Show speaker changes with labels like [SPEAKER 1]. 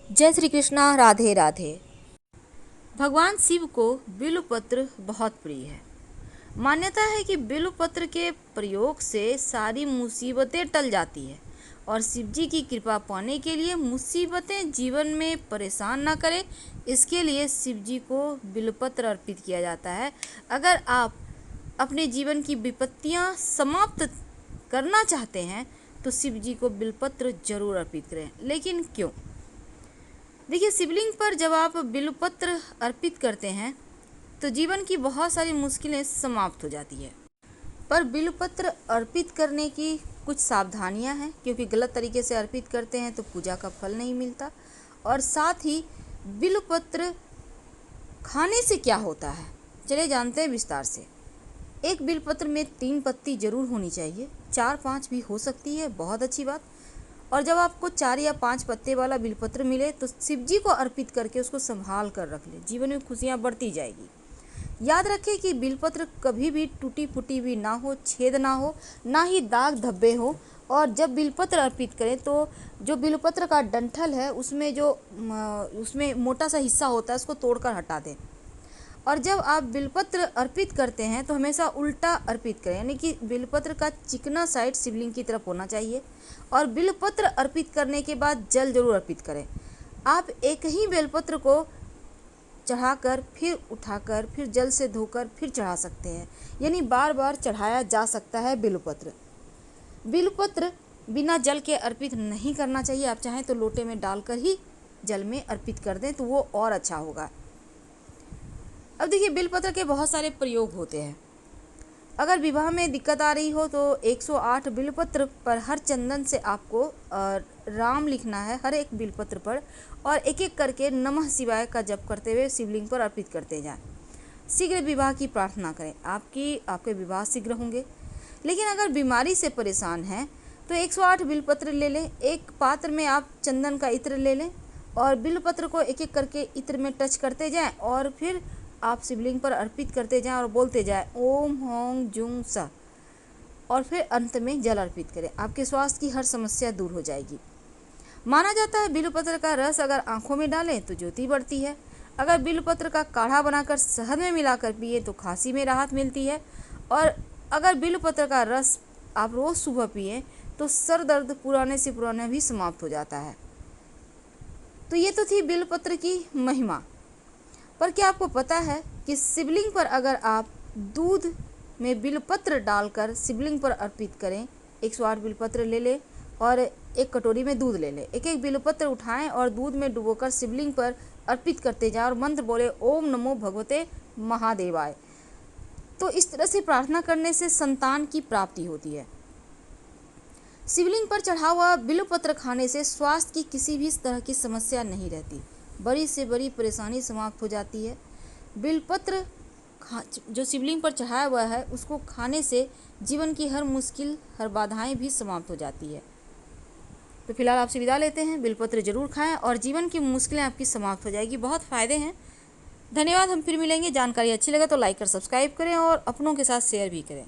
[SPEAKER 1] जय श्री कृष्णा। राधे राधे। भगवान शिव को बिल्वपत्र बहुत प्रिय है। मान्यता है कि बिल्वपत्र के प्रयोग से सारी मुसीबतें टल जाती है और शिव जी की कृपा पाने के लिए मुसीबतें जीवन में परेशान ना करें, इसके लिए शिव जी को बिल्वपत्र अर्पित किया जाता है। अगर आप अपने जीवन की विपत्तियां समाप्त करना चाहते हैं तो शिव जी को बिल्वपत्र जरूर अर्पित करें। लेकिन क्यों? देखिए, शिवलिंग पर जब आप बिल्वपत्र अर्पित करते हैं तो जीवन की बहुत सारी मुश्किलें समाप्त हो जाती है। पर बिल्वपत्र अर्पित करने की कुछ सावधानियां हैं, क्योंकि गलत तरीके से अर्पित करते हैं तो पूजा का फल नहीं मिलता। और साथ ही बिल्वपत्र खाने से क्या होता है, चलिए जानते हैं विस्तार से। एक बिल्वपत्र में 3 पत्ती जरूर होनी चाहिए, 4-5 भी हो सकती है, बहुत अच्छी बात। और जब आपको 4 या 5 पत्ते वाला बिल्वपत्र मिले तो शिव जी को अर्पित करके उसको संभाल कर रख ले, जीवन में खुशियां बढ़ती जाएगी। याद रखें कि बिल्वपत्र कभी भी टूटी फूटी भी ना हो, छेद ना हो, ना ही दाग धब्बे हो। और जब बिल्वपत्र अर्पित करें तो जो बिल्वपत्र का डंठल है उसमें मोटा सा हिस्सा होता है, उसको तोड़कर हटा दें। और जब आप बिल्वपत्र अर्पित करते हैं तो हमेशा उल्टा अर्पित करें, यानी कि बिल्वपत्र का चिकना साइड शिवलिंग की तरफ होना चाहिए। और बिल्वपत्र अर्पित करने के बाद जल जरूर अर्पित करें। आप एक ही बेलपत्र को चढ़ाकर फिर उठाकर फिर जल से धोकर फिर चढ़ा सकते हैं, यानी बार बार चढ़ाया जा सकता है बिल्वपत्र। बिल्वपत्र बिना जल के अर्पित नहीं करना चाहिए। आप चाहें तो लोटे में डालकर ही जल में अर्पित कर दें तो वो और अच्छा होगा। अब देखिए, बिल्वपत्र के बहुत सारे प्रयोग होते हैं। अगर विवाह में दिक्कत आ रही हो तो 108 बिल्वपत्र पर हर चंदन से आपको राम लिखना है हर एक बिल्वपत्र पर, और एक एक करके नमः शिवाय का जप करते हुए शिवलिंग पर अर्पित करते जाएं। शीघ्र विवाह की प्रार्थना करें, आपके विवाह शीघ्र होंगे। लेकिन अगर बीमारी से परेशान हैं तो 108 बिल्वपत्र ले लें। एक पात्र में आप चंदन का इत्र ले लें और बिल्वपत्र को एक एक करके इत्र में टच करते जाएं और फिर आप शिवलिंग पर अर्पित करते जाएं और बोलते जाएं ओम होंग जुंग सा, और फिर अंत में जल अर्पित करें। आपके स्वास्थ्य की हर समस्या दूर हो जाएगी। माना जाता है बिल्वपत्र का रस अगर आंखों में डालें तो ज्योति बढ़ती है। अगर बिल्वपत्र का काढ़ा बनाकर शहद में मिलाकर पिए तो खांसी में राहत मिलती है। और अगर बिल्वपत्र का रस आप रोज सुबह पिए तो सर दर्द पुराने से पुराना भी समाप्त हो जाता है। तो ये तो थी बिल्वपत्र की महिमा। पर क्या आपको पता है कि शिवलिंग पर अगर आप दूध में बिल्वपत्र डालकर शिवलिंग पर अर्पित करें, 108 बिल्वपत्र ले लें और एक कटोरी में दूध ले लें, एक एक बिल्वपत्र उठाएं और दूध में डुबोकर शिवलिंग पर अर्पित करते जाएं और मंत्र बोले ओम नमो भगवते महादेवाय। तो इस तरह से प्रार्थना करने से संतान की प्राप्ति होती है। शिवलिंग पर चढ़ा हुआ बिल्वपत्र खाने से स्वास्थ्य की किसी भी तरह की समस्या नहीं रहती, बड़ी से बड़ी परेशानी समाप्त हो जाती है। बिल्वपत्र जो शिवलिंग पर चढ़ाया हुआ है उसको खाने से जीवन की हर मुश्किल, हर बाधाएं भी समाप्त हो जाती है। तो फिलहाल आपसे विदा लेते हैं। बिल्वपत्र जरूर खाएं और जीवन की मुश्किलें आपकी समाप्त हो जाएगी। बहुत फ़ायदे हैं। धन्यवाद। हम फिर मिलेंगे। जानकारी अच्छी लगे तो लाइक कर सब्सक्राइब करें और अपनों के साथ शेयर भी करें।